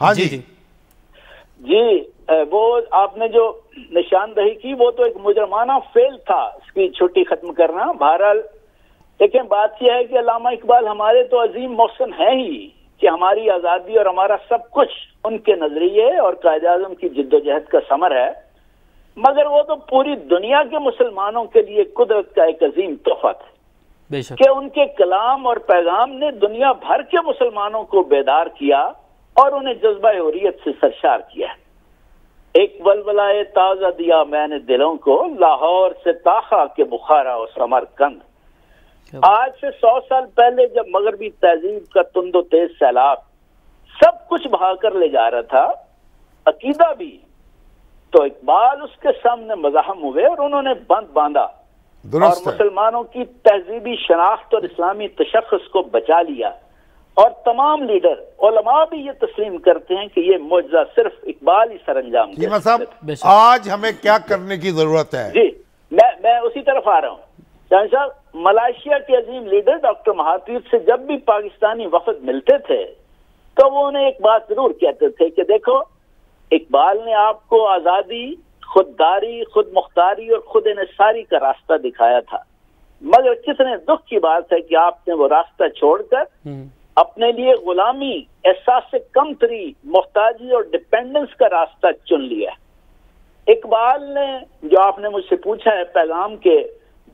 ہاں جی جی وہ آپ نے جو نشاندہی کی وہ تو ایک مجرمانہ فعل تھا، اس کی چھٹی ختم کرنا۔ بہرحال دیکھیں بات یہ ہے کہ علامہ اقبال ہمارے تو عظیم محسن ہیں ہی کہ ہماری آزادی اور ہمارا سب کچھ ان کے نظریے اور قائد اعظم کی جد و جہد کا ثمر ہے، مگر وہ تو پوری دنیا کے مسلمانوں کے لیے قدرت کا ایک عظیم تحفہ تھا بے شک کہ ان کے کلام اور پیغام نے دنیا بھر کے مسلمانوں کو بیدار کیا اور انہیں جذبہ حریت سے سرشار کیا۔ ایک ولولہ تازہ دیا میں نے دلوں کو، لاہور سے تاخا کے بخارا و سمرقند۔ آج سے 100 سال پہلے جب مغربی تہذیب کا تند و تیز سیلاب سب کچھ بہا کر لے جا رہا تھا، عقیدہ بھی، تو اقبال اس کے سامنے مزاحم ہوئے اور انہوں نے بند باندھا اور مسلمانوں کی تہذیبی شناخت اور اسلامی تشخص کو بچا لیا۔ اور تمام لیڈر علماء بھی یہ تسلیم کرتے ہیں کہ یہ معجزہ صرف اقبال ہی سر انجام دے صاحب آج ہمیں کیا کرنے کی ضرورت ہے؟ جی میں اسی طرف آ رہا ہوں جان صاحب۔ ملائیشیا کے عظیم لیڈر ڈاکٹر مہاتیر سے جب بھی پاکستانی وفد ملتے تھے تو وہ انہیں ایک بات ضرور کہتے تھے کہ دیکھو اقبال نے آپ کو آزادی، خودداری، خود مختاری اور خود انحصاری کا راستہ دکھایا تھا، مگر کتنے دکھ کی بات ہے کہ آپ نے وہ راستہ چھوڑ کر اپنے لیے غلامی، احساس کمتری، محتاجی اور ڈیپینڈنس کا راستہ چن لیا۔ اقبال نے جو آپ نے مجھ سے پوچھا ہے پیغام کے،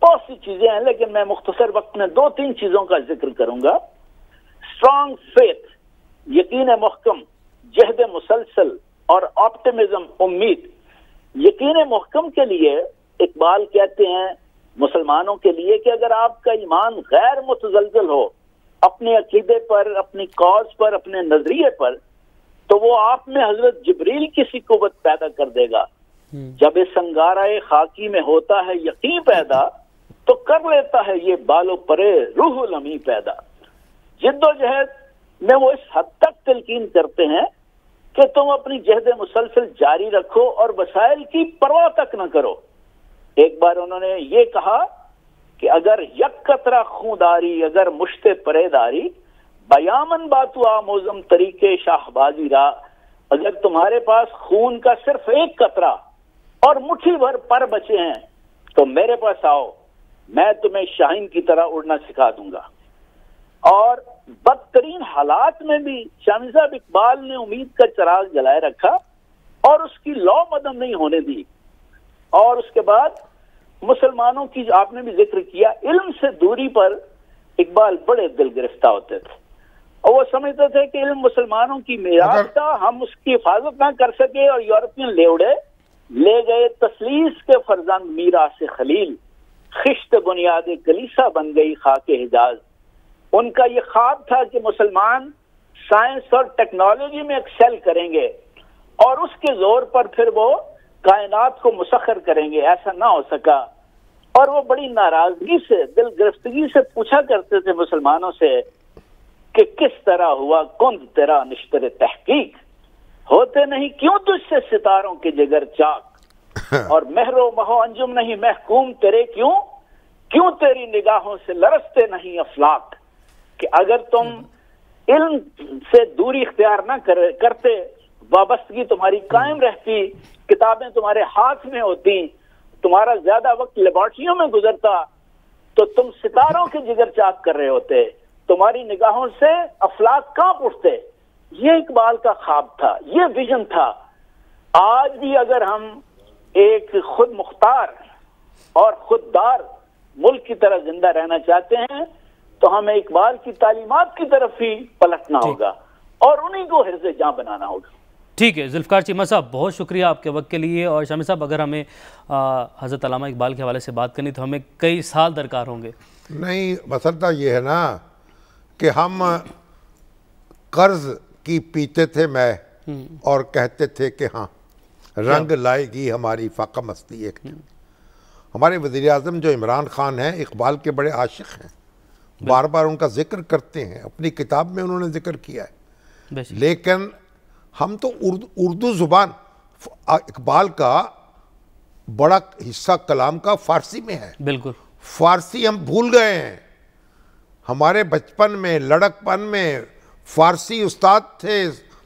بہت سی چیزیں ہیں لیکن میں مختصر وقت میں 2-3 چیزوں کا ذکر کروں گا۔ اسٹرانگ فیتھ، یقین محکم، جہد مسلسل اور آپٹیمزم، امید۔ یقین محکم کے لیے اقبال کہتے ہیں مسلمانوں کے لیے کہ اگر آپ کا ایمان غیر متزلزل ہو اپنے عقیدے پر، اپنی کاز پر، اپنے نظریے پر، تو وہ آپ میں حضرت جبریل کی سی قوت پیدا کر دے گا۔ جب اس انگارہ خاکی میں ہوتا ہے یقین پیدا تو کر لیتا ہے یہ بالو پرے روح المی پیدا۔ جد و جہد میں وہ اس حد تک تلقین کرتے ہیں کہ تم اپنی جہد مسلسل جاری رکھو اور وسائل کی پرواہ تک نہ کرو۔ ایک بار انہوں نے یہ کہا کہ اگر یک قطرہ خوداری، اگر مشت پریداری، بیامن باتو آموزم طریقے شاہبازی را، اگر تمہارے پاس خون کا صرف ایک قطرہ اور مٹھی بھر پر بچے ہیں تو میرے پاس آؤ، میں تمہیں شاہین کی طرح اڑنا سکھا دوں گا۔ اور بدترین حالات میں بھی شامی صاحب اقبال نے امید کا چراغ جلائے رکھا اور اس کی لو مدم نہیں ہونے دی۔ اور اس کے بعد مسلمانوں کی آپ نے بھی ذکر کیا، علم سے دوری پر اقبال بڑے دل گرفتہ ہوتے تھے اور وہ سمجھتے تھے کہ علم مسلمانوں کی میراث تھا، ہم اس کی حفاظت نہ کر سکے اور یورپین لیوڑے لے گئے تسلیس کے فرزند میراث خلیل، خشت بنیاد کلیسا بن گئی خاک حجاز۔ ان کا یہ خواب تھا کہ مسلمان سائنس اور ٹیکنالوجی میں ایکسل کریں گے اور اس کے زور پر پھر وہ کائنات کو مسخر کریں گے، ایسا نہ ہو سکا۔ اور وہ بڑی ناراضگی سے، دل گرفتگی سے پوچھا کرتے تھے مسلمانوں سے کہ کس طرح ہوا کند تیرا نشتر تحقیق، ہوتے نہیں کیوں تجھ سے ستاروں کے جگر چاک، اور مہر و مہو انجم نہیں محکوم تیرے کیوں تیری نگاہوں سے لرزتے نہیں افلاک۔ کہ اگر تم علم سے دوری اختیار نہ کرتے، وابستگی تمہاری قائم رہتی، کتابیں تمہارے ہاتھ میں ہوتی، تمہارا زیادہ وقت لیبارٹریوں میں گزرتا، تو تم ستاروں کے جگر چاک کر رہے ہوتے، تمہاری نگاہوں سے افلاک کانپ اٹھتے۔ یہ اقبال کا خواب تھا، یہ ویژن تھا۔ آج بھی اگر ہم ایک خود مختار اور خوددار ملک کی طرح زندہ رہنا چاہتے ہیں تو ہمیں اقبال کی تعلیمات کی طرف ہی پلٹنا ہوگا اور انہیں کو حرز جاں بنانا ہوگا۔ ٹھیک ہے ذوالفقار چیمہ صاحب، بہت شکریہ آپ کے وقت کے لیے۔ اور شامی صاحب اگر ہمیں حضرت علامہ اقبال کے حوالے سے بات کرنی تو ہمیں کئی سال درکار ہوں گے۔ نہیں، مسئلہ یہ ہے نا کہ ہم قرض کی پیتے تھے میں اور کہتے تھے کہ ہاں رنگ لائے گی ہماری فاقہ مستی ایک دن۔ ہمارے وزیر اعظم جو عمران خان ہیں اقبال کے بڑے عاشق ہیں، بار بار ان کا ذکر کرتے ہیں، اپنی کتاب میں انہوں نے ذکر کیا ہے، لیکن ہم تو اردو زبان، اقبال کا بڑا حصہ کلام کا فارسی میں ہے، بالکل فارسی ہم بھول گئے ہیں۔ ہمارے بچپن میں، لڑکپن میں فارسی استاد تھے،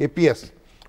APS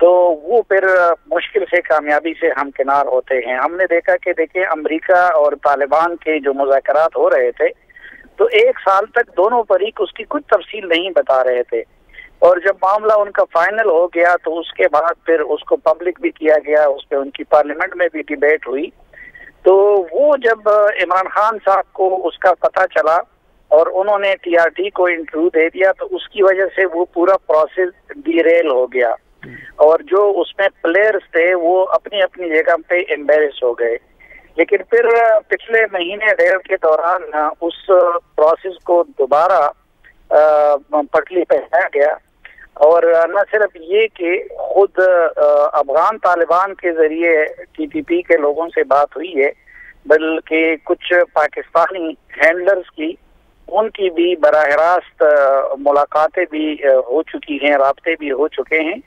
تو وہ پھر مشکل سے کامیابی سے ہمکنار ہوتے ہیں. ہم نے دیکھا کہ دیکھیں امریکہ اور طالبان کے جو مذاکرات ہو رہے تھے تو 1 سال تک دونوں فریق اس کی کچھ تفصیل نہیں بتا رہے تھے، اور جب معاملہ ان کا فائنل ہو گیا تو اس کے بعد پھر اس کو پبلک بھی کیا گیا، اس پہ ان کی پارلیمنٹ میں بھی ڈیبیٹ ہوئی. تو وہ جب عمران خان صاحب کو اس کا پتہ چلا اور انہوں نے TRT کو انٹرویو دے دیا تو اس کی وجہ سے وہ پورا پروسیس ڈیریل ہو گیا، اور جو اس میں پلیئرز تھے وہ اپنی اپنی جگہ پہ امبیرس ہو گئے. لیکن پھر پچھلے مہینے 1.5 کے دوران اس پروسیس کو دوبارہ پٹری پہ لایا گیا، اور نہ صرف یہ کہ خود افغان طالبان کے ذریعے TTP کے لوگوں سے بات ہوئی ہے، بلکہ کچھ پاکستانی ہینڈلرز کی ان کی بھی براہ راست ملاقاتیں بھی ہو چکی ہیں، رابطے بھی ہو چکے ہیں،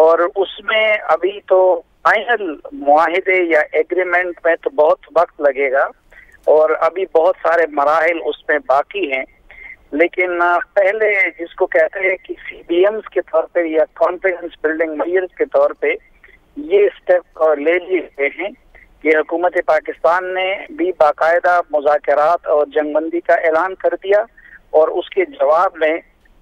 اور اس میں ابھی تو فائنل معاہدے یا ایگریمنٹ میں تو بہت وقت لگے گا اور ابھی بہت سارے مراحل اس میں باقی ہیں. لیکن پہلے جس کو کہتے ہیں کہ CBMs کے طور پہ یا کانفیڈنس بلڈنگ میئرز کے طور پہ یہ اسٹیپ لے لیے گئے ہیں کہ حکومت پاکستان نے بھی باقاعدہ مذاکرات اور جنگ بندی کا اعلان کر دیا، اور اس کے جواب میں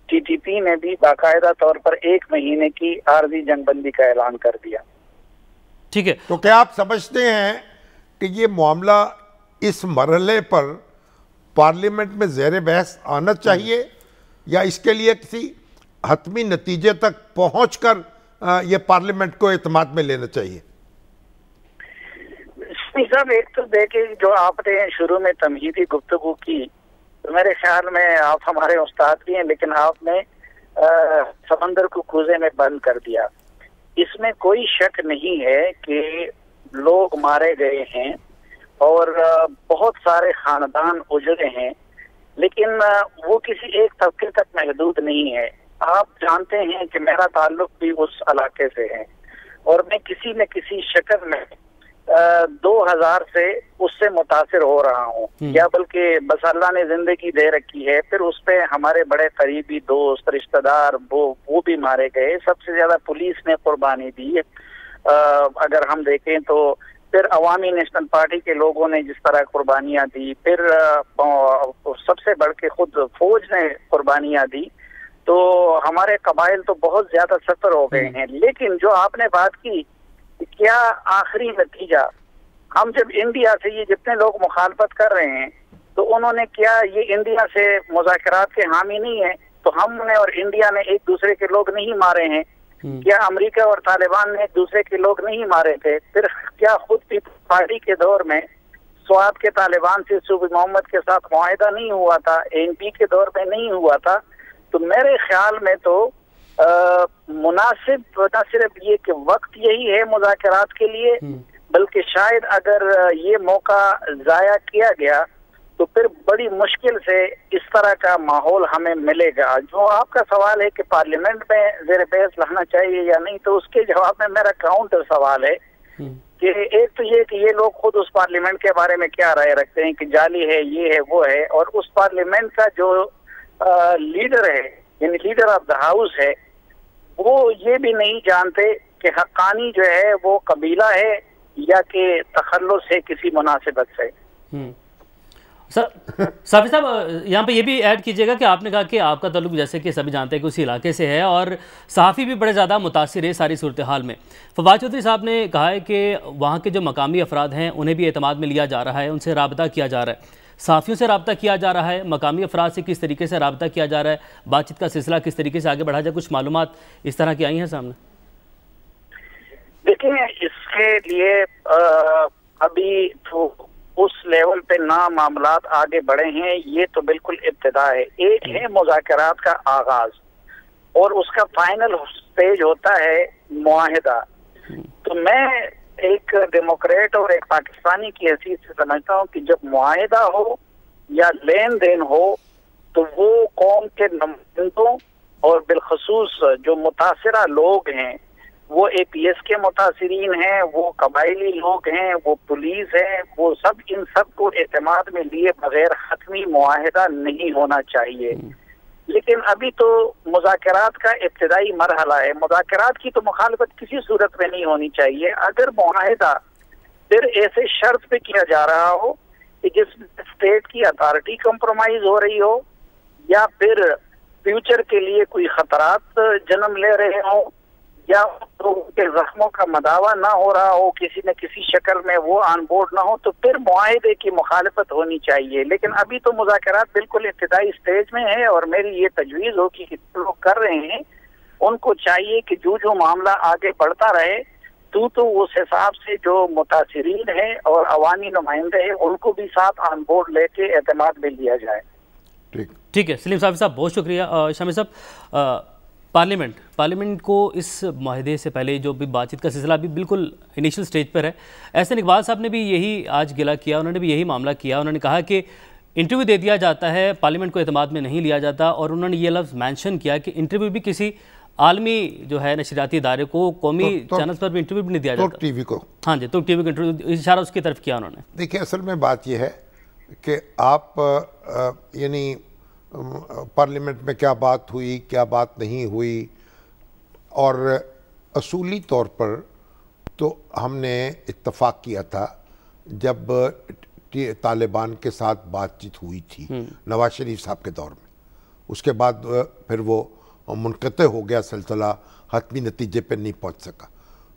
TTP نے بھی باقاعدہ طور پر 1 مہینے کی عارضی جنگ بندی کا اعلان کر دیا. ٹھیک ہے، تو کیا آپ سمجھتے ہیں کہ یہ معاملہ اس مرحلے پر پارلیمنٹ میں زیر بحث آنا چاہیے، یا اس کے لیے کسی حتمی نتیجے تک پہنچ کر یہ پارلیمنٹ کو اعتماد میں لینا چاہیے؟ صاحب ایک تو دیکھیں جو آپ نے شروع میں تمہیدی گفتگو کی، تو میرے خیال میں آپ ہمارے استاد بھی ہیں، لیکن آپ نے سمندر کو کوزے میں بند کر دیا. اس میں کوئی شک نہیں ہے کہ لوگ مارے گئے ہیں اور بہت سارے خاندان اجڑے ہیں، لیکن وہ کسی ایک طبقے تک محدود نہیں ہے. آپ جانتے ہیں کہ میرا تعلق بھی اس علاقے سے ہے، اور میں کسی نہ کسی شکل میں 2000 سے اس سے متاثر ہو رہا ہوں، یا بلکہ بس اللہ نے زندگی دے رکھی ہے. پھر اس پہ ہمارے بڑے قریبی دوست رشتہ دار وہ بھی مارے گئے. سب سے زیادہ پولیس نے قربانی دی اگر ہم دیکھیں تو، پھر عوامی نیشنل پارٹی کے لوگوں نے جس طرح قربانیاں دی، پھر سب سے بڑھ کے خود فوج نے قربانیاں دی. تو ہمارے قبائل تو بہت زیادہ سفر ہو گئے ہیں. لیکن جو آپ نے بات کی کیا آخری نتیجہ، ہم جب انڈیا سے یہ جتنے لوگ مخالفت کر رہے ہیں تو انہوں نے کیا یہ انڈیا سے مذاکرات کے حامی نہیں ہیں؟ تو ہم نے اور انڈیا نے ایک دوسرے کے لوگ نہیں مارے ہیں؟ کیا امریکہ اور طالبان نے ایک دوسرے کے لوگ نہیں مارے تھے؟ پھر کیا خود پیپلز پارٹی کے دور میں سوات کے طالبان سے صوبی محمد کے ساتھ معاہدہ نہیں ہوا تھا؟ ANP کے دور میں نہیں ہوا تھا؟ تو میرے خیال میں تو مناسب نہ صرف یہ کہ وقت یہی ہے مذاکرات کے لیے، بلکہ شاید اگر یہ موقع ضائع کیا گیا تو پھر بڑی مشکل سے اس طرح کا ماحول ہمیں ملے گا. جو آپ کا سوال ہے کہ پارلیمنٹ میں زیر بحث لانا چاہیے یا نہیں، تو اس کے جواب میں میرا کاؤنٹر سوال ہے کہ ایک تو یہ کہ یہ لوگ خود اس پارلیمنٹ کے بارے میں کیا رائے رکھتے ہیں کہ جعلی ہے، یہ ہے، وہ ہے، اور اس پارلیمنٹ کا جو لیڈر ہے یعنی لیڈر آف دا ہاؤس ہے وہ یہ بھی نہیں جانتے کہ حقانی جو ہے وہ قبیلہ ہے یا کہ تخلص ہے کسی مناسبت سے. صافی صاحب یہاں پہ یہ بھی ایڈ کیجئے گا کہ آپ نے کہا کہ آپ کا تعلق جیسے کہ سبھی جانتے ہیں کہ اسی علاقے سے ہے، اور صحافی بھی بڑے زیادہ متاثر ہے ساری صورتحال میں. فواد چودھری صاحب نے کہا ہے کہ وہاں کے جو مقامی افراد ہیں انہیں بھی اعتماد میں لیا جا رہا ہے، ان سے رابطہ کیا جا رہا ہے، صحافیوں سے رابطہ کیا جا رہا ہے، مقامی افراد سے کس طریقے سے رابطہ کیا جا رہا ہے، بات چیت کا سلسلہ کس طریقے سے آگے بڑھا جائے، کچھ معلومات اس طرح کی آئی ہیں سامنے؟ دیکھیں اس کے لیے ابھی تو اس لیول پہ نہ معاملات آگے بڑھے ہیں، یہ تو بالکل ابتدا ہے. ایک ہے مذاکرات کا آغاز اور اس کا فائنل سٹیج ہوتا ہے معاہدہ. تو میں ایک ڈیموکریٹ اور ایک پاکستانی کی حیثیت سے سمجھتا ہوں کہ جب معاہدہ ہو یا لین دین ہو تو وہ قوم کے نمائندوں اور بالخصوص جو متاثرہ لوگ ہیں، وہ APS کے متاثرین ہیں، وہ قبائلی لوگ ہیں، وہ پولیس ہے، وہ سب ان سب کو اعتماد میں لیے بغیر حتمی معاہدہ نہیں ہونا چاہیے. لیکن ابھی تو مذاکرات کا ابتدائی مرحلہ ہے. مذاکرات کی تو مخالفت کسی صورت میں نہیں ہونی چاہیے. اگر معاہدہ پھر ایسے شرط پہ کیا جا رہا ہو کہ جس میں اسٹیٹ کی اتھارٹی کمپرومائز ہو رہی ہو, یا پھر فیوچر کے لیے کوئی خطرات جنم لے رہے ہوں, یا لوگوں کے زخموں کا مداوع نہ ہو رہا ہو کسی نہ کسی شکل میں, وہ آن بورڈ نہ ہو, تو پھر معاہدے کی مخالفت ہونی چاہیے. لیکن ابھی تو مذاکرات بالکل ابتدائی اسٹیج میں ہے, اور میری یہ تجویز ہو کہ جو لوگ کر رہے ہیں ان کو چاہیے کہ جو معاملہ آگے بڑھتا رہے تو اس حساب سے جو متاثرین ہیں اور عوامی نمائندے ہیں ان کو بھی ساتھ آن بورڈ لے کے اعتماد میں لیا جائے. ٹھیک ہے سلیم صاحب بہت شکریہ. شامی صاحب, پارلیمنٹ کو اس معاہدے سے پہلے جو بھی بات چیت کا سلسلہ ابھی بالکل انیشل سٹیج پر ہے, احسن اقبال صاحب نے بھی یہی آج گلہ کیا, انہوں نے بھی یہی معاملہ کیا. انہوں نے کہا کہ انٹرویو دے دیا جاتا ہے, پارلیمنٹ کو اعتماد میں نہیں لیا جاتا, اور انہوں نے یہ لفظ مینشن کیا کہ انٹرویو بھی کسی عالمی جو ہے نشریاتی ادارے کو, قومی چینلز پر بھی انٹرویو بھی نہیں دیا جاتا. ٹی وی کو, ہاں جی, تو ٹی وی کو انٹرویو, اشارہ اس کی طرف کیا انہوں نے. دیکھیں اصل میں بات یہ ہے کہ آپ یعنی پارلیمنٹ میں کیا بات ہوئی, کیا بات نہیں ہوئی, اور اصولی طور پر تو ہم نے اتفاق کیا تھا جب طالبان کے ساتھ بات چیت ہوئی تھی نواز شریف صاحب کے دور میں. اس کے بعد پھر وہ منقطع ہو گیا سلسلہ, حتمی نتیجے پہ نہیں پہنچ سکا.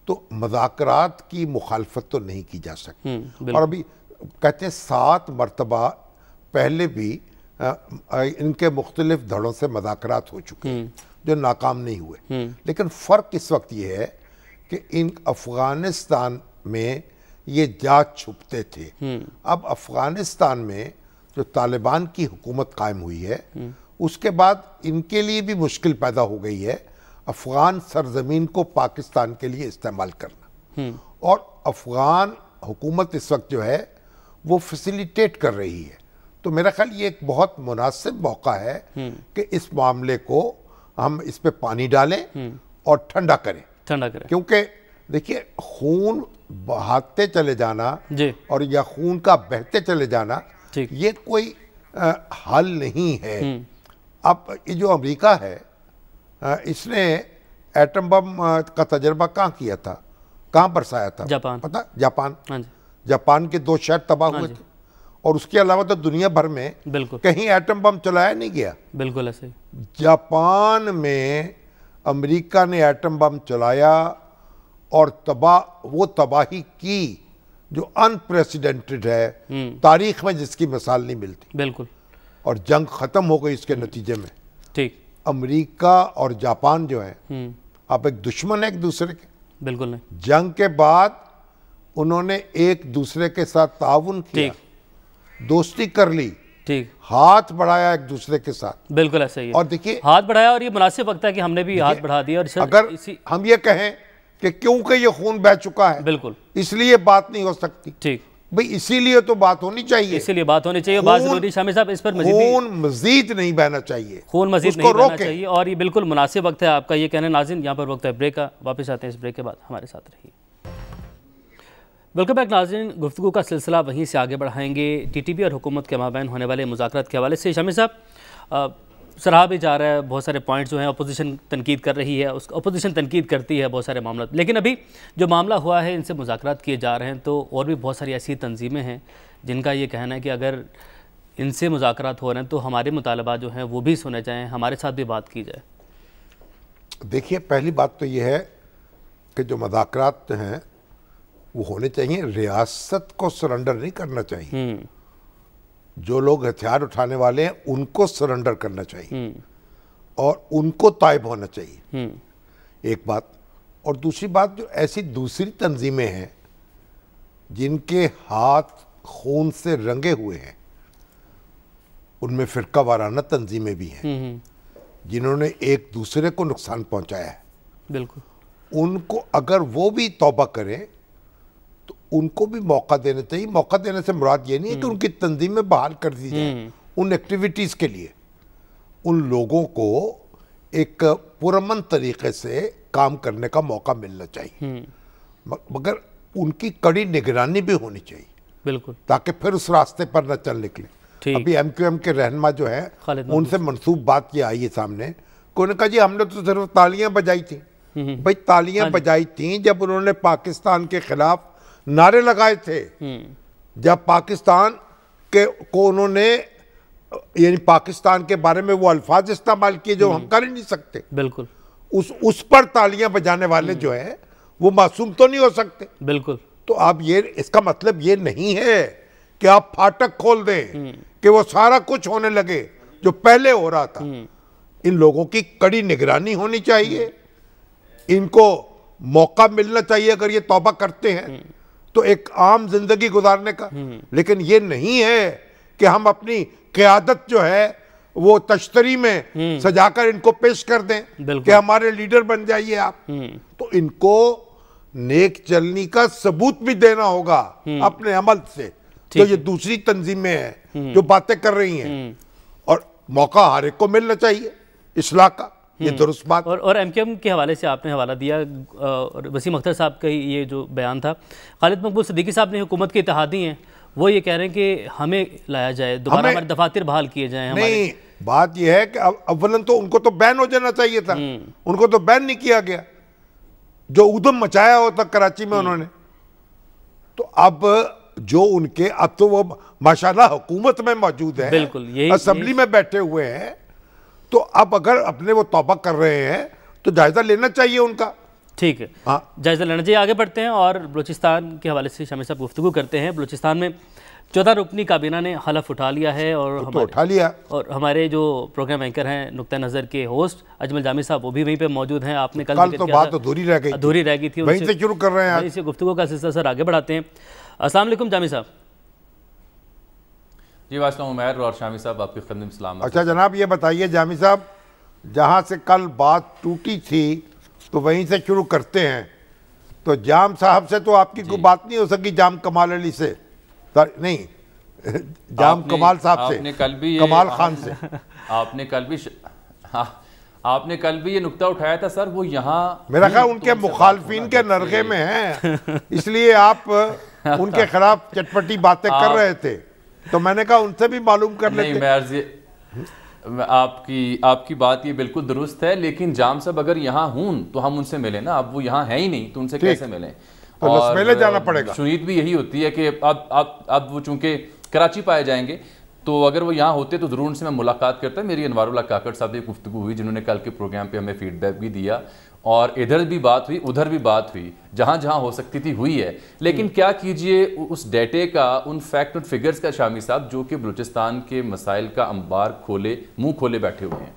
تو مذاکرات کی مخالفت تو نہیں کی جا سکتی. اور ابھی کہتے ہیں 7 مرتبہ پہلے بھی ان کے مختلف دھڑوں سے مذاکرات ہو چکے ہیں جو ناکام نہیں ہوئے. لیکن فرق اس وقت یہ ہے کہ ان افغانستان میں یہ جا چھپتے تھے. اب افغانستان میں جو طالبان کی حکومت قائم ہوئی ہے اس کے بعد ان کے لیے بھی مشکل پیدا ہو گئی ہے افغان سرزمین کو پاکستان کے لیے استعمال کرنا. اور افغان حکومت اس وقت جو ہے وہ فیسیلیٹیٹ کر رہی ہے. تو میرا خیال یہ ایک بہت مناسب موقع ہے کہ اس معاملے کو ہم اس پہ پانی ڈالیں اور ٹھنڈا کریں. کیونکہ دیکھیے خون بہاتے چلے جانا اور یا خون کا بہتے چلے جانا یہ کوئی حل نہیں ہے. اب یہ جو امریکہ ہے اس نے ایٹم بم کا تجربہ کہاں کیا تھا, کہاں برسایا تھا, پتہ, جاپان کے 2 شہر تباہ ہوئے تھے. اور اس کے علاوہ تو دنیا بھر میں کہیں ایٹم بم چلایا نہیں گیا. بالکل ایسے ہی جاپان میں امریکہ نے ایٹم بم چلایا اور وہ تباہی کی جو انپریسیڈنٹڈ ہے, تاریخ میں جس کی مثال نہیں ملتی. بالکل. اور جنگ ختم ہو گئی اس کے نتیجے میں. ٹھیک. امریکہ اور جاپان جو ہیں اب ایک دشمن ہے ایک دوسرے کے. بالکل نہیں. جنگ کے بعد انہوں نے ایک دوسرے کے ساتھ تعاون کیا, دوستی کر لی, ہاتھ بڑھایا ایک دوسرے کے ساتھ. بالکل ایسا ہی ہے. اور دیکھیے ہاتھ بڑھایا, اور یہ مناسب وقت ہے کہ ہم نے بھی ہاتھ بڑھا دیا. اور اگر ہم یہ کہیں کہ کیونکہ یہ خون بہہ چکا ہے بالکل اس لیے بات نہیں ہو سکتی, ٹھیک بھئی اسی لیے تو بات ہونی چاہیے, اسی لیے بات ہونی چاہیے. بات ضروری شامی صاحب اس پر خون مزید نہیں بہنا چاہیے, خون مزید نہیں بہنا چاہیے. اور یہ بالکل مناسب وقت ہے آپ کا یہ کہنا. ناظرین یہاں پر وقت ہے بریک کا, واپس آتے ہیں اس بریک کے بعد, ہمارے ساتھ رہیے. ویلکم بیک ناظرین, گفتگو کا سلسلہ وہیں سے آگے بڑھائیں گے. ٹی ٹی پی اور حکومت کے مابین ہونے والے مذاکرات کے حوالے سے. شامی صاحب سراہا بھی جا رہا ہے, بہت سارے پوائنٹس جو ہیں اپوزیشن تنقید کر رہی ہے, اپوزیشن تنقید کرتی ہے بہت سارے معاملات. لیکن ابھی جو معاملہ ہوا ہے ان سے مذاکرات کیے جا رہے ہیں, تو اور بھی بہت ساری ایسی تنظیمیں ہیں جن کا یہ کہنا ہے کہ اگر ان سے مذاکرات ہو رہے ہیں تو ہمارے مطالبات جو ہیں وہ بھی سنے جائیں, ہمارے ساتھ بھی بات کی جائے. دیکھیے پہلی بات تو یہ ہے کہ جو مذاکرات ہیں وہ ہونے چاہیے, ریاست کو سرنڈر نہیں کرنا چاہیے. جو لوگ ہتھیار اٹھانے والے ہیں ان کو سرنڈر کرنا چاہیے اور ان کو تائب ہونا چاہیے, ایک بات. اور دوسری بات, جو ایسی دوسری تنظیمیں ہیں جن کے ہاتھ خون سے رنگے ہوئے ہیں, ان میں فرقہ وارانہ تنظیمیں بھی ہیں جنہوں نے ایک دوسرے کو نقصان پہنچایا ہے. بالکل. ان کو اگر وہ بھی توبہ کریں تو ان کو بھی موقع دینا چاہیے. موقع دینے سے مراد یہ نہیں ہے کہ ان کی تنظیمیں بحال کر دی جائیں ان ایکٹیویٹیز کے لیے. ان لوگوں کو ایک پرامن طریقے سے کام کرنے کا موقع ملنا چاہیے, مگر ان کی کڑی نگرانی بھی ہونی چاہیے. بالکل. تاکہ پھر اس راستے پر نہ چل نکلے. ابھی MQM کے رہنما جو ہے ان سے منسوب بات یہ آئی ہے سامنے کہ انہوں نے کہا جی ہم نے تو صرف تالیاں بجائی تھیں. بھائی تالیاں بجائی تھیں جب انہوں نے پاکستان کے خلاف نعرے لگائے تھے, جب پاکستان کو انہوں نے یعنی پاکستان کے بارے میں وہ الفاظ استعمال کیے جو ہم کر ہی نہیں سکتے. بالکل اس پر تالیاں بجانے والے جو ہیں وہ معصوم تو نہیں ہو سکتے. بالکل. تو اب یہ اس کا مطلب یہ نہیں ہے کہ آپ پھاٹک کھول دیں کہ وہ سارا کچھ ہونے لگے جو پہلے ہو رہا تھا. ان لوگوں کی کڑی نگرانی ہونی چاہیے, ان کو موقع ملنا چاہیے اگر یہ توبہ کرتے ہیں تو ایک عام زندگی گزارنے کا. لیکن یہ نہیں ہے کہ ہم اپنی قیادت جو ہے وہ تشتری میں سجا کر ان کو پیش کر دیں کہ ہمارے لیڈر بن جائیے آپ. تو ان کو نیک چلنی کا ثبوت بھی دینا ہوگا اپنے عمل سے. تو یہ دوسری تنظیمیں ہیں جو باتیں کر رہی ہیں, اور موقع ہر ایک کو ملنا چاہیے اصلاح کا, یہ درست بات. اور MQM کے حوالے سے آپ نے حوالہ دیا, وسیم اختر صاحب کا یہ جو بیان تھا. خالد مقبول صدیقی صاحب نے حکومت کے اتحادی ہیں, وہ یہ کہہ رہے ہیں کہ ہمیں لایا جائے, دوبارہ ہمارے دفاتر بحال کیے جائیں. نہیں, بات یہ ہے کہ اولاً تو ان کو تو بین ہو جانا چاہیے تھا, ان کو تو بین نہیں کیا گیا جو ادھم مچایا ہوتا کراچی میں انہوں نے. تو اب جو ان کے اب تو وہ ماشاءاللہ حکومت میں موجود ہیں, بالکل اسمبلی میں بیٹھے ہوئے ہیں, تو اب اگر اپنے وہ توبہ کر رہے ہیں تو جائزہ لینا چاہیے ان کا. ٹھیک ہے, جائزہ لینا چاہیے. آگے بڑھتے ہیں اور بلوچستان کے حوالے سے شامی صاحب گفتگو کرتے ہیں. بلوچستان میں 14 رکنی کابینہ نے حلف اٹھا لیا ہے, اور ہمارے جو پروگرام اینکر ہیں نقطہ نظر کے ہوسٹ اجمل جامی صاحب وہ بھی وہیں پہ موجود ہیں. آپ نے کل تو بات ادھوری رہ گئی تھی, وہیں سے شروع کر رہے ہیں, وہیں سے گفتگو کا سلسلہ سر آگے بڑھاتے ہیں. السلام علیکم جامی صاحب. جی واسلام عمیر اور شامی صاحب آپ کی خدمت میں سلام. اچھا جناب یہ بتائیے جامی صاحب, جہاں سے کل بات ٹوٹی تھی تو وہیں سے شروع کرتے ہیں. تو جام صاحب سے تو آپ کی کوئی بات نہیں ہو سکی, جام کمال علی سے نہیں, جام کمال صاحب سے, کمال خان سے. آپ نے کل بھی یہ نقطہ اٹھایا تھا سر, وہ یہاں میرا خیال ان کے مخالفین کے نرغے میں ہیں, اس لیے آپ ان کے خلاف چٹپٹی باتیں کر رہے تھے, تو میں نے کہا ان سے بھی معلوم کر لیتے. نہیں, آپ کی بات یہ بالکل درست ہے, لیکن جام صاحب اگر یہاں ہوں تو ہم ان سے ملیں نا. اب وہ یہاں ہے ہی نہیں تو ان سے کیسے ملیں؟ تو لسمیلے جانا پڑے گا. شنید بھی یہی ہوتی ہے کہ اب وہ چونکہ کراچی پائے جائیں گے, تو اگر وہ یہاں ہوتے تو ضرور ان سے میں ملاقات کرتا. میری انوار اللہ کاکڑ صاحب سے گفتگو ہوئی جنہوں نے کل کے پروگرام پہ ہمیں فیڈ بیک بھی دیا, اور ادھر بھی بات ہوئی ادھر بھی بات ہوئی, جہاں جہاں ہو سکتی تھی ہوئی ہے. لیکن کیا کیجئے اس ڈیٹے کا, ان فیکٹ اور فگرز کا شامی صاحب جو کہ بلوچستان کے مسائل کا انبار منہ کھولے بیٹھے ہوئے ہیں.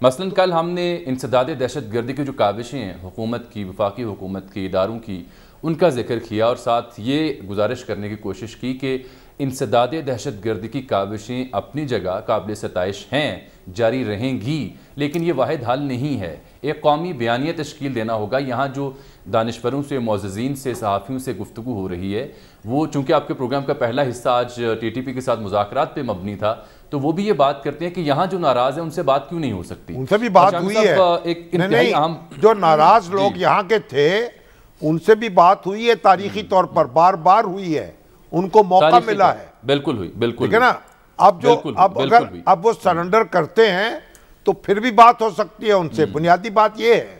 مثلا کل ہم نے انسداد دہشت گردی کی جو کاوشیں ہیں حکومت کی, وفاقی حکومت کی, اداروں کی, ان کا ذکر کیا, اور ساتھ یہ گزارش کرنے کی کوشش کی کہ انسداد دہشت گردی کی کاوشیں اپنی جگہ قابل ستائش ہیں, جاری رہیں گی, لیکن یہ واحد حل نہیں ہے. ایک قومی بیانیہ تشکیل دینا ہوگا. یہاں جو دانشوروں سے, معززین سے, صحافیوں سے گفتگو ہو رہی ہے, وہ چونکہ آپ کے پروگرام کا پہلا حصہ آج TTP کے ساتھ مذاکرات پہ مبنی تھا, تو وہ بھی یہ بات کرتے ہیں کہ یہاں جو ناراض ہیں ان سے بات کیوں نہیں ہو سکتی. ان سے بھی بات ہوئی ہے, جو ناراض لوگ یہاں کے تھے ان سے بھی بات ہوئی ہے, تاریخی طور پر بار بار ہوئی ہے, ان کو موقع ملا ہے. بالکل ہوئی, بالکل ٹھیک ہے نا. اب وہ سرنڈر کرتے ہیں تو پھر بھی بات ہو سکتی ہے ان سے. بنیادی بات یہ ہے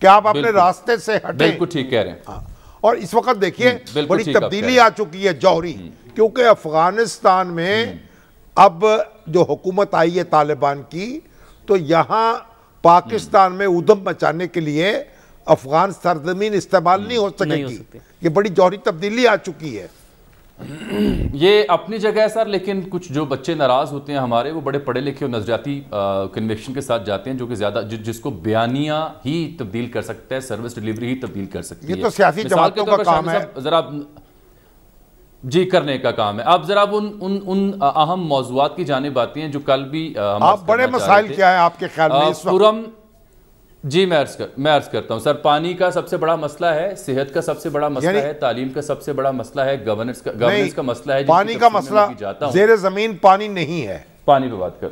کہ آپ اپنے راستے سے ہٹیں. بالکل ٹھیک کہہ رہے ہیں. اور اس وقت دیکھیے بڑی تبدیلی آ چکی ہے جوہری, کیونکہ افغانستان میں اب جو حکومت آئی ہے طالبان کی, تو یہاں پاکستان میں ادھم مچانے کے لیے افغان سرزمین استعمال نہیں ہو سکے گی. یہ بڑی جوہری تبدیلی آ چکی ہے. یہ اپنی جگہ ہے سر, لیکن کچھ جو بچے ناراض ہوتے ہیں ہمارے, وہ بڑے پڑھے لکھے اور نظریاتی کنویکشن کے ساتھ جاتے ہیں, جو کہ زیادہ جس کو بیانیہ ہی تبدیل کر سکتا ہے, سروس ڈیلیوری ہی تبدیل کر سکتی ہے. یہ تو سیاسی جماعتوں کا کام ہے ذرا جی کرنے کا کام ہے. آپ ذرا ان اہم موضوعات کی جانب آتے ہیں جو کل بھی آپ بڑے مسائل کیا ہیں آپ کے خیال میں اس وقت؟ جی میں عرض کرتا ہوں سر. پانی کا سب سے بڑا مسئلہ ہے, صحت کا سب سے بڑا مسئلہ ہے, تعلیم کا سب سے بڑا مسئلہ ہے, گورننس کا مسئلہ ہے. پانی کا مسئلہ زیر زمین پانی نہیں ہے. پانی پہ بات کر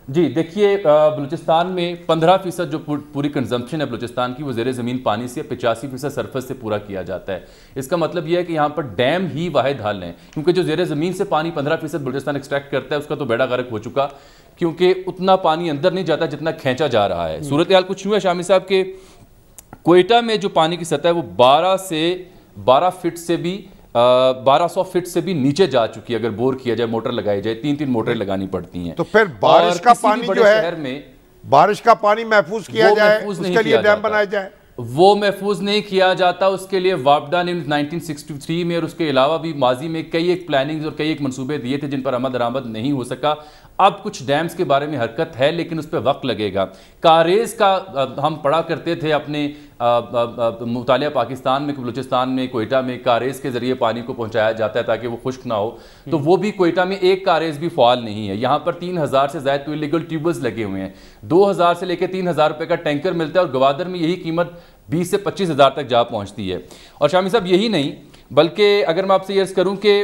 جی دیکھیے بلوچستان میں 15% جو پوری کنزمپشن ہے بلوچستان کی وہ زیر زمین پانی سے 85% سرفس سے پورا کیا جاتا ہے. اس کا مطلب یہ ہے کہ یہاں پر ڈیم ہی واحد حل ہیں, کیونکہ جو زیر زمین سے پانی 15% بلوچستان ایکسٹریکٹ کرتا ہے اس کا تو بیڑا غرق ہو چکا, کیونکہ اتنا پانی اندر نہیں جاتا جتنا کھینچا جا رہا ہے. صورتحال کچھ یوں ہے شامی صاحب کہ کوئٹہ میں جو پانی کی سطح ہے وہ 12 فٹ سے بھی 1200 فٹ سے بھی نیچے جا چکی ہے. اگر بور کیا جائے, موٹر لگائی جائے, 3 موٹریں لگانی پڑتی ہیں. تو پھر بارش کا پانی جو ہے, بارش کا پانی محفوظ کیا جائے, اس کے لیے ڈیم بنایا جائے. وہ محفوظ نہیں کیا جاتا. اس کے لیے وابڈا نے 1963 میں اور اس کے علاوہ بھی ماضی میں کئی ایک پلاننگز اور کئی ایک منصوبے دیے تھے جن پر عمل درآمد نہیں ہو سکا. اب کچھ ڈیمز کے بارے میں حرکت ہے لیکن اس پہ وقت لگے گا. کاریز کا ہم پڑھا کرتے تھے اپنے مطالعہ پاکستان میں, بلوچستان میں, کوئٹہ میں کاریز کے ذریعے پانی کو پہنچایا جاتا ہے تاکہ وہ خشک نہ ہو. تو وہ بھی کوئٹہ میں ایک کاریز بھی فعال نہیں ہے. یہاں پر 3000 سے زائد تو الیگل ٹیوبلز لگے ہوئے ہیں. 2000 سے لے کے 3000 روپے کا ٹینکر ملتا ہے اور گوادر میں یہی قیمت 20 سے 25 ہزار تک جا پہنچتی ہے. اور شامی صاحب یہی نہیں بلکہ اگر میں آپ سے یہ عرض کروں کہ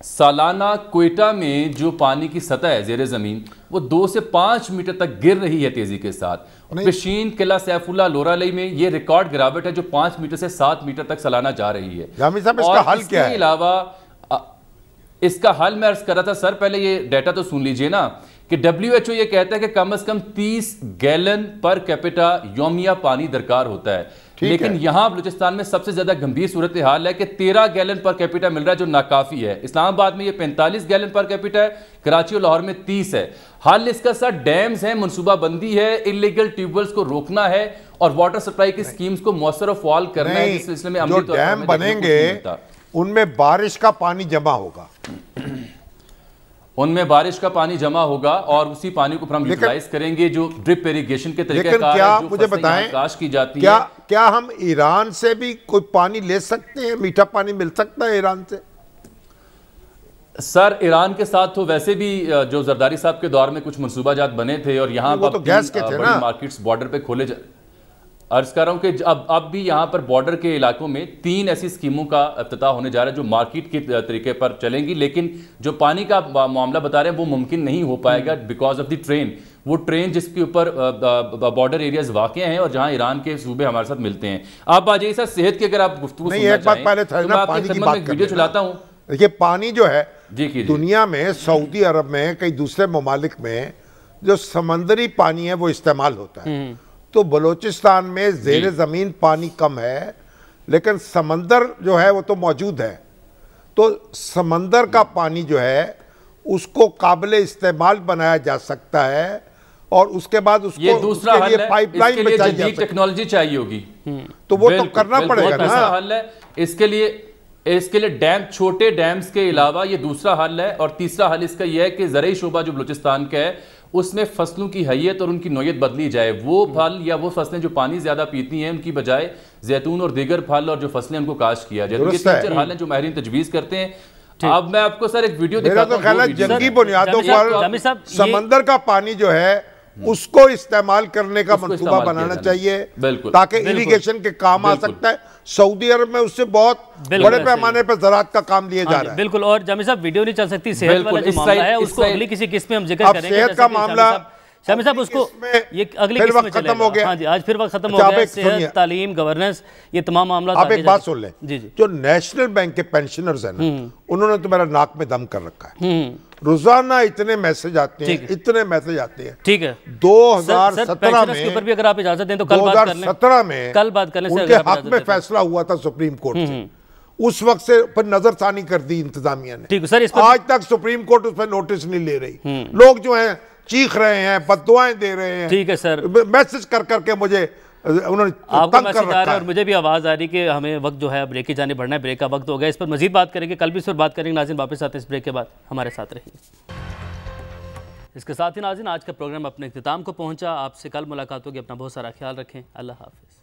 سالانہ کوئٹہ میں جو پانی کی سطح ہے زیر زمین وہ 2 سے 5 میٹر تک گر رہی ہے تیزی کے ساتھ. پشین قلعہ سیف اللہ لورالئی میں یہ ریکارڈ گراوٹ ہے جو 5 میٹر سے 7 میٹر تک سالانہ جا رہی ہے. جامی صاحب اس کا حل کیا ہے؟ اس کے علاوہ اس کا حل میں عرض کر رہا تھا سر, پہلے یہ ڈیٹا تو سن لیجئے نا کہ WHO یہ کہتا ہے کہ کم از کم 30 گیلن پر کیپٹا یومیہ پانی درکار ہوتا ہے. لیکن یہاں بلوچستان میں سب سے زیادہ گمبھیر صورتحال ہے کہ 13 گیلن پر کیپٹا مل رہا ہے جو ناکافی ہے. اسلام آباد میں یہ 45 گیلن پر کیپٹا ہے, کراچی اور لاہور میں 30 ہے. حل اس کا سر ڈیمز ہیں, منصوبہ بندی ہے, انلیگل ٹیوبلز کو روکنا ہے اور واٹر سپلائی کی سکیمز کو مؤثر و فعال کرنا ہے. جس سلسلے میں جو ڈیم بنیں گے ان میں بارش کا پانی جمع ہوگا, ان میں بارش کا پانی جمع ہوگا اور اسی پانی کو پھر ہم یوٹیلائز کریں گے جو ڈرپ ایریگیشن کے طریقہ کار ہے جو فصلیں یہاں کاشت کی جاتی ہیں. کیا ہم ایران سے بھی کوئی پانی لے سکتے ہیں؟ میٹھا پانی مل سکتا ہے ایران سے؟ سر ایران کے ساتھ تو ویسے بھی جو زرداری صاحب کے دور میں کچھ منصوبہ جات بنے تھے اور یہاں وہ تو گیس کے تھے نا, مارکیٹس بارڈر پہ کھولے عرض کر رہا ہوں کہ اب بھی یہاں پر بارڈر کے علاقوں میں 3 ایسی اسکیموں کا افتتاح ہونے جا رہا ہے جو مارکیٹ کے طریقے پر چلیں گی. لیکن جو پانی کا معاملہ بتا رہے ہیں وہ ممکن نہیں ہو پائے گا بیکاز آف دی ٹرین. وہ ٹرین جس کے اوپر بارڈر ایریاز واقع ہیں اور جہاں ایران کے صوبے ہمارے ساتھ ملتے ہیں. آپ آ جائیے سر صحت کی اگر آپ گفتگو سننا چاہیں تو میں آپ کی خدمت میں ایک ویڈیو چلاتا ہوں. دیکھیے پانی جو ہے دنیا میں, سعودی عرب میں, کئی دوسرے ممالک میں جو سمندری پانی ہے وہ استعمال ہوتا ہے. تو بلوچستان میں زیر زمین پانی کم ہے لیکن سمندر جو ہے وہ تو موجود ہے. تو سمندر کا پانی جو ہے اس کو قابل استعمال بنایا جا سکتا ہے اور اس کے بعد اس یہ کو دوسرا حل ہے. پائپ اس لائن کے لیے بچائی جا جدید سکتی ٹیکنالوجی چاہیے ہوگی. تو وہ تو کرنا پڑے گا نا. دوسرا حل ہے اس کے لیے ڈیم, چھوٹے ڈیمز کے علاوہ یہ دوسرا حل ہے. اور تیسرا حل اس کا یہ ہے کہ زرعی شعبہ جو بلوچستان کا ہے اس میں فصلوں کی حیت اور ان کی نوعیت بدلی جائے. وہ پھل یا وہ فصلیں جو پانی زیادہ پیتی ہیں ان کی بجائے زیتون اور دیگر پھل اور جو فصلیں ان کو کاشت کیا جائے. یہ 3-4 حل ہیں جو ماہرین تجویز کرتے ہیں. اب میں آپ کو سر ایک ویڈیو دکھاتا ہوں. میرا تو خیال ہے جنگی بنیادوں پر سمندر کا پانی جو ہے اس کو استعمال کرنے کا منصوبہ بنانا چاہیے تاکہ ایریگیشن کے کام آ سکتا ہے. سعودی عرب میں اس سے بہت بڑے پیمانے پر زراعت کا کام لیا جا رہا ہے. بالکل. اور جامی صاحب ویڈیو نہیں چل سکتی, صحت والا جو معاملہ ہے اس کو اگلی کسی قسط میں ہم ذکر کریں گے. اب صحت کا معاملہ شامی صاحب اس کو یہ اگلی قسم میں ختم ہو گیا. ہاں جی, آج پھر وقت ختم ہو گیا. صحت, تعلیم, گورننس, یہ تمام معاملات. آپ ایک بات سن لیں, جو نیشنل بینک کے پینشنرز ہیں نا انہوں نے تو میرا ناک میں دم کر رکھا ہے. روزانہ اتنے میسج آتے ہیں, اتنے میسج آتے ہیں. ٹھیک ہے, 2017 میں, کے اوپر بھی اگر آپ اجازت دیں تو کل بات کر لیں. 2017 میں کل بات کر لیں ان کے حق میں فیصلہ ہوا تھا سپریم کورٹ سے. اس وقت سے پر نظر ثانی کر دی انتظامیہ نے. ٹھیک ہے سر, آج تک سپریم کورٹ اس پہ نوٹس نہیں لے رہی. لوگ جو ہیں چیخ رہے ہیں, بددعائیں دے رہے ہیں. ٹھیک ہے سر, میسج کر کر کے مجھے انہوں نے آپ کو میسج آ رہا ہے اور مجھے بھی آواز آ رہی کہ ہمیں وقت جو ہے بریک کی جانب بڑھنا ہے. بریک کا وقت ہو گیا. اس پر مزید بات کریں گے, کل بھی اس پر بات کریں گے. ناظرین واپس آتے ہیں اس بریک کے بعد, ہمارے ساتھ رہیے. اس کے ساتھ ہی ناظرین آج کا پروگرام اپنے اختتام کو پہنچا. آپ سے کل ملاقات ہوگی. اپنا بہت سارا خیال رکھیں. اللہ حافظ.